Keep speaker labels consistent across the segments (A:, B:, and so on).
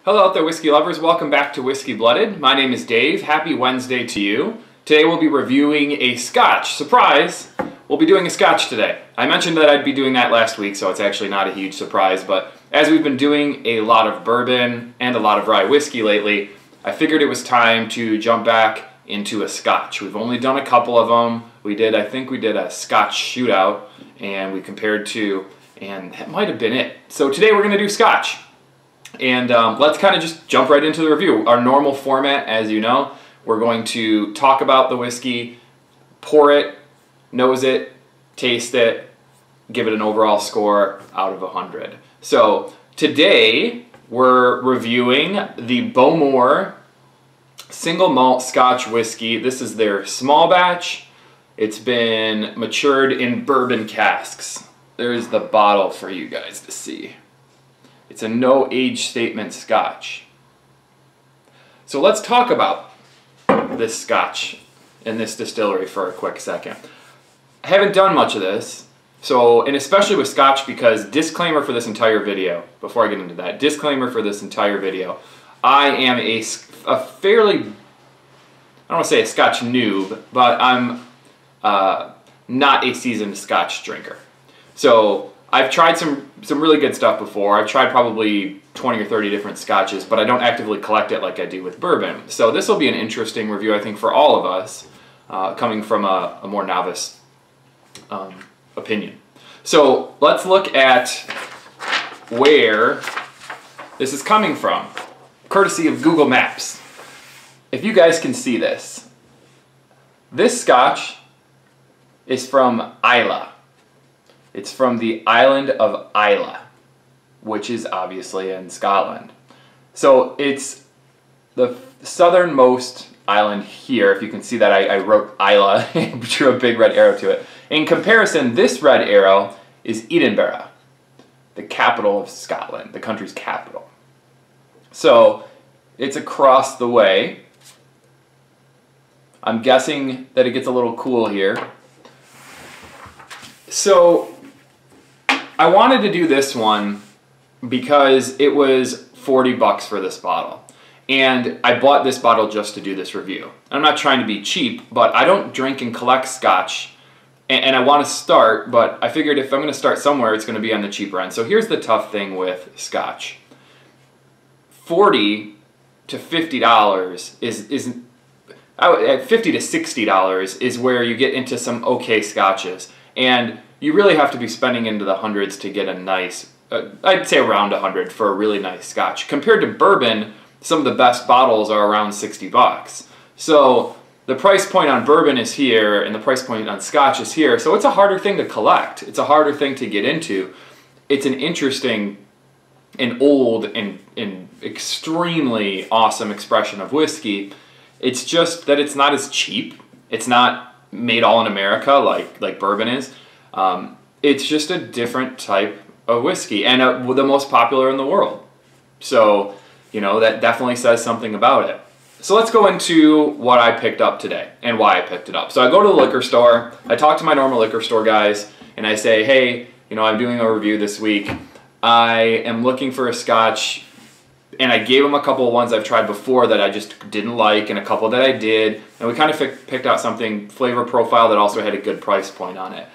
A: Hello out there, whiskey lovers. Welcome back to Whiskey Blooded. My name is Dave. Happy Wednesday to you. Today we'll be reviewing a Scotch. Surprise! We'll be doing a Scotch today. I mentioned that I'd be doing that last week, so it's actually not a huge surprise, but as we've been doing a lot of bourbon and a lot of rye whiskey lately, I figured it was time to jump back into a Scotch. We've only done a couple of them. I think we did a Scotch shootout, and we compared two, and that might have been it. So today we're going to do Scotch. And let's kind of just jump right into the review. Our normal format, as you know, we're going to talk about the whiskey, pour it, nose it, taste it, give it an overall score out of 100. So today we're reviewing the Bowmore single malt Scotch whiskey. This is their small batch. It's been matured in bourbon casks. There's the bottle for you guys to see. It's a no age statement Scotch. So let's talk about this Scotch in this distillery for a quick second. I haven't done much of this, and especially with Scotch, because disclaimer for this entire video, before I get into that, disclaimer for this entire video, I am a fairly, I don't want to say a Scotch noob, but I'm not a seasoned Scotch drinker. So I've tried some really good stuff before. I've tried probably 20 or 30 different Scotches, but I don't actively collect it like I do with bourbon. So this will be an interesting review, I think, for all of us, coming from a more novice opinion. So let's look at where this is coming from, courtesy of Google Maps. If you guys can see this, this Scotch is from Islay. It's from the island of Islay, which is obviously in Scotland. So it's the southernmost island here. If you can see that, I wrote Islay and drew a big red arrow to it. In comparison, this red arrow is Edinburgh, the capital of Scotland, the country's capital. So it's across the way. I'm guessing that it gets a little cool here. So I wanted to do this one because it was 40 bucks for this bottle. And I bought this bottle just to do this review. I'm not trying to be cheap, but I don't drink and collect Scotch. And I want to start, but I figured if I'm going to start somewhere, it's going to be on the cheaper end. So here's the tough thing with Scotch. $40 to $50 is $50 to $60 is where you get into some okay Scotches. And you really have to be spending into the hundreds to get a nice, I'd say around 100 for a really nice Scotch. Compared to bourbon, some of the best bottles are around 60 bucks. So the price point on bourbon is here and the price point on Scotch is here. So it's a harder thing to collect. It's a harder thing to get into. It's an interesting and old and extremely awesome expression of whiskey. It's just that it's not as cheap. It's not made all in America like bourbon is. It's just a different type of whiskey and the most popular in the world. So, you know, that definitely says something about it. So let's go into what I picked up today and why I picked it up. So I go to the liquor store, I talk to my normal liquor store guys, and I say, hey, you know, I'm doing a review this week. I am looking for a Scotch, and I gave them a couple of ones I've tried before that I just didn't like and a couple that I did, and we kind of picked out something flavor profile that also had a good price point on it.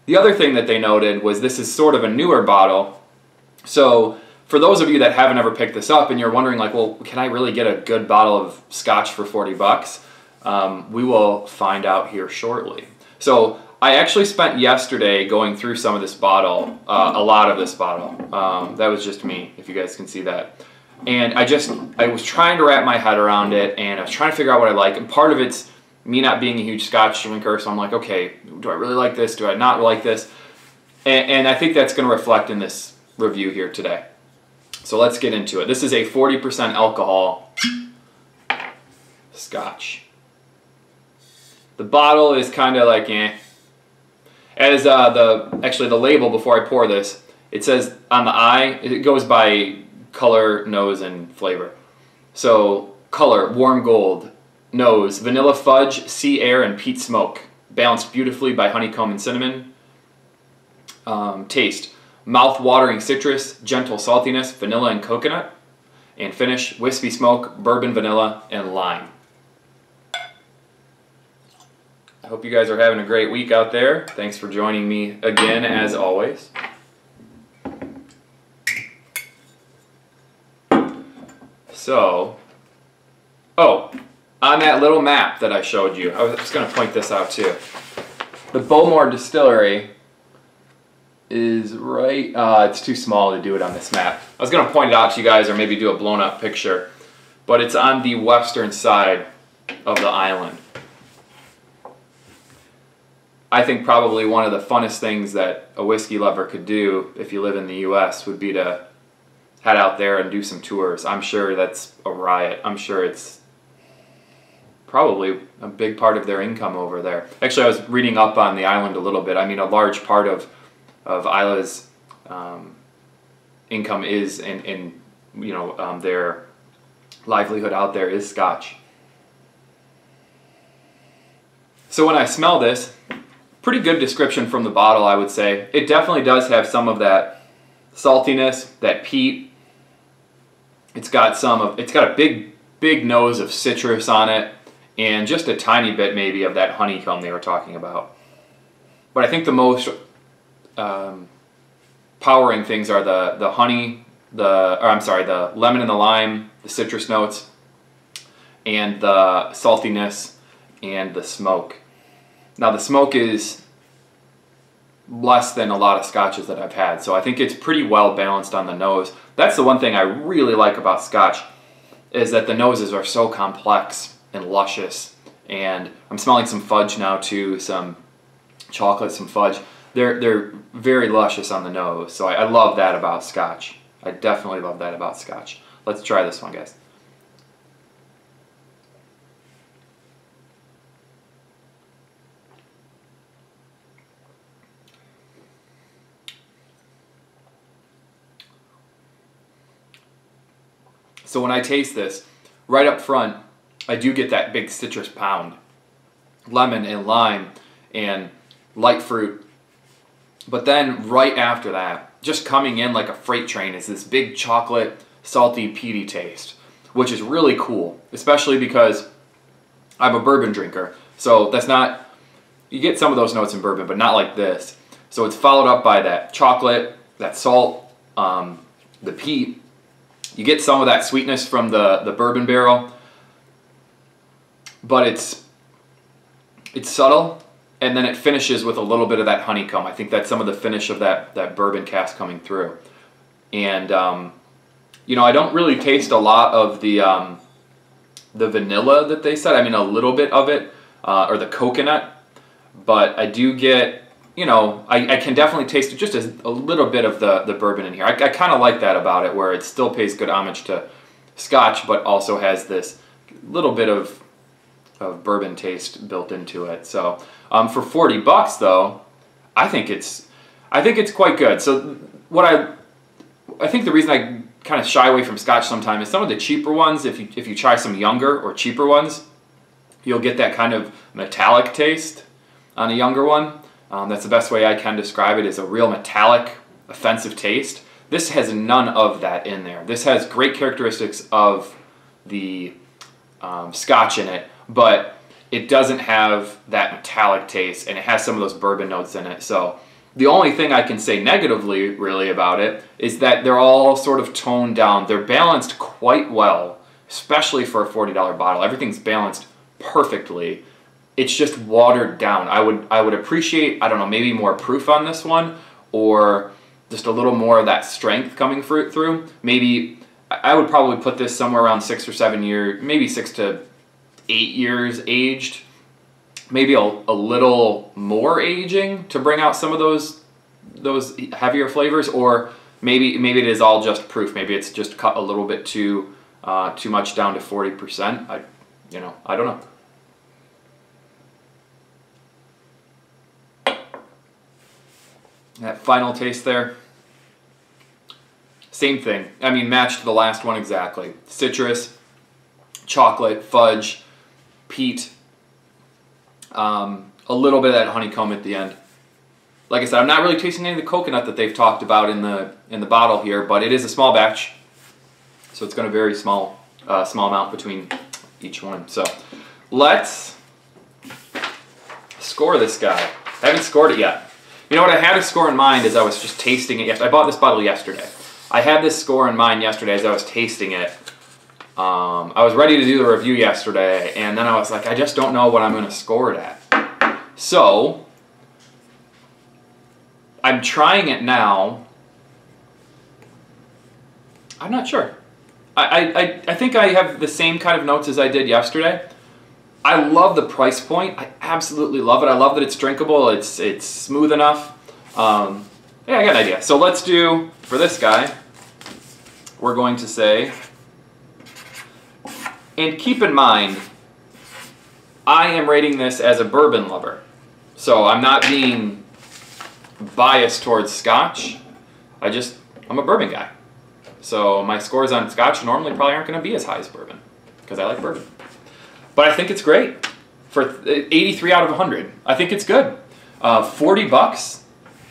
A: The other thing that they noted was this is sort of a newer bottle. So for those of you that haven't ever picked this up and you're wondering like, well, can I really get a good bottle of Scotch for 40 bucks? We will find out here shortly. So I actually spent yesterday going through some of this bottle, a lot of this bottle. That was just me, if you guys can see that. And I was trying to wrap my head around it, and I was trying to figure out what I like. And part of it's me not being a huge Scotch drinker, so I'm like, okay, do I really like this? Do I not like this? And I think that's going to reflect in this review here today. So let's get into it. This is a 40% alcohol Scotch. The bottle is kind of like, eh. As actually the label before I pour this, it says on the eye, it goes by color, nose, and flavor. So color, warm gold. Nose, vanilla fudge, sea air, and peat smoke. Balanced beautifully by honeycomb and cinnamon. Taste, mouth-watering citrus, gentle saltiness, vanilla and coconut. And finish, wispy smoke, bourbon, vanilla, and lime. I hope you guys are having a great week out there. Thanks for joining me again, as always. So, oh, on that little map that I showed you, I was just going to point this out too. The Bowmore Distillery is right, it's too small to do it on this map. I was going to point it out to you guys or maybe do a blown up picture, but it's on the western side of the island. I think probably one of the funnest things that a whiskey lover could do if you live in the US would be to head out there and do some tours. I'm sure that's a riot. I'm sure it's probably a big part of their income over there. Actually, I was reading up on the island a little bit. I mean, a large part of Isla's income is in their livelihood out there is Scotch. So when I smell this, pretty good description from the bottle, I would say. It definitely does have some of that saltiness, that peat. It's got a big nose of citrus on it, and just a tiny bit maybe of that honeycomb they were talking about. But I think the most powering things are the honey, the lemon and the lime, the citrus notes, and the saltiness and the smoke. Now the smoke is less than a lot of scotches that I've had, so I think it's pretty well balanced on the nose. That's the one thing I really like about Scotch, is that the noses are so complex and luscious. And I'm smelling some fudge now too, some chocolate, some fudge. They're very luscious on the nose, so I love that about Scotch. I definitely love that about Scotch. Let's try this one, guys. So when I taste this, right up front, I do get that big citrus pound. Lemon and lime and light fruit. But then right after that, just coming in like a freight train, is this big chocolate, salty, peaty taste, which is really cool, especially because I'm a bourbon drinker. So that's not, you get some of those notes in bourbon, but not like this. So it's followed up by that chocolate, that salt, the peat. You get some of that sweetness from the bourbon barrel, but it's subtle, and then it finishes with a little bit of that honeycomb. I think that's some of the finish of that bourbon cask coming through. And you know, I don't really taste a lot of the vanilla that they said. I mean, a little bit of it, or the coconut, but I do get, you know, I can definitely taste just a little bit of the bourbon in here. I kind of like that about it, where it still pays good homage to Scotch, but also has this little bit of bourbon taste built into it. So for $40 though, I think it's quite good. So what I think the reason I kind of shy away from Scotch sometimes is some of the cheaper ones. If you try some younger or cheaper ones, you'll get that kind of metallic taste on a younger one. That's the best way I can describe it, is a real metallic, offensive taste. This has none of that in there. This has great characteristics of the Scotch in it, but it doesn't have that metallic taste, and it has some of those bourbon notes in it. So the only thing I can say negatively, really, about it is that they're all sort of toned down. They're balanced quite well, especially for a $40 bottle. Everything's balanced perfectly. It's just watered down. I would appreciate, I don't know, maybe more proof on this one, or just a little more of that strength coming through. Maybe I would probably put this somewhere around 6 or 7 years, maybe 6 to 8 years aged. Maybe a little more aging to bring out some of those heavier flavors, or maybe it is all just proof. Maybe it's just cut a little bit too much down to 40%. I don't know. That final taste there, same thing. I mean, matched the last one exactly. Citrus, chocolate, fudge, peat, a little bit of that honeycomb at the end. Like I said, I'm not really tasting any of the coconut that they've talked about in the bottle here, but it is a small batch, so So it's got a very small amount between each one. So let's score this guy. I haven't scored it yet. You know what I had a score in mind as I was just tasting it yesterday. I bought this bottle yesterday. I had this score in mind yesterday as I was tasting it. I was ready to do the review yesterday, and then I was like, I just don't know what I'm going to score it at. So I'm trying it now. I'm not sure. I think I have the same kind of notes as I did yesterday. I love the price point. I absolutely love it. I love that it's drinkable. It's smooth enough. Yeah, I got an idea. So let's do, for this guy, we're going to say, and keep in mind, I am rating this as a bourbon lover. So I'm not being biased towards Scotch. I'm a bourbon guy. So my scores on Scotch normally probably aren't going to be as high as bourbon, because I like bourbon. But I think it's great. For 83 out of 100, I think it's good. 40 bucks,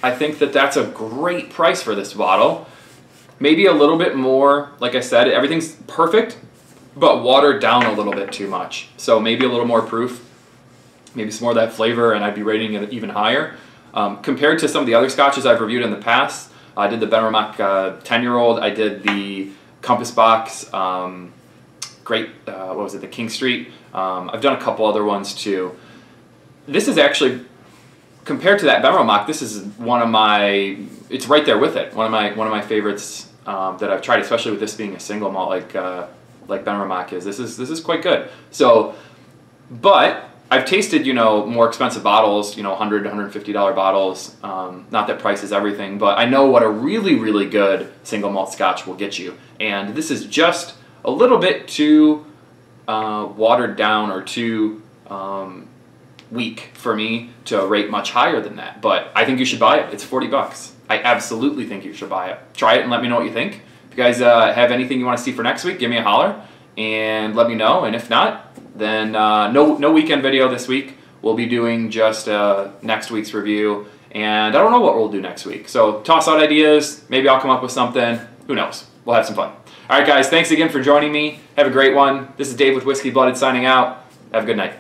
A: I think that's a great price for this bottle. Maybe a little bit more, like I said, everything's perfect, but watered down a little bit too much. So maybe a little more proof, maybe some more of that flavor, and I'd be rating it even higher. Compared to some of the other Scotches I've reviewed in the past, I did the Bowmore 10-year-old, I did the Compass Box, what was it, the King Street. I've done a couple other ones too. This is actually, compared to that Bowmore, this is one of my, it's right there with it. One of my favorites that I've tried, especially with this being a single malt like Bowmore is. This is quite good. So, but I've tasted, more expensive bottles, $100 to $150 bottles. Not that price is everything, but I know what a really, really good single malt Scotch will get you. And this is just a little bit too watered down or too weak for me to rate much higher than that. But I think you should buy it. It's 40 bucks. I absolutely think you should buy it. Try it and let me know what you think. If you guys have anything you want to see for next week, give me a holler and let me know. And if not, then no weekend video this week. We'll be doing just next week's review. And I don't know what we'll do next week. So toss out ideas. Maybe I'll come up with something. Who knows? We'll have some fun. All right, guys. Thanks again for joining me. Have a great one. This is Dave with Whiskey Blooded signing out. Have a good night.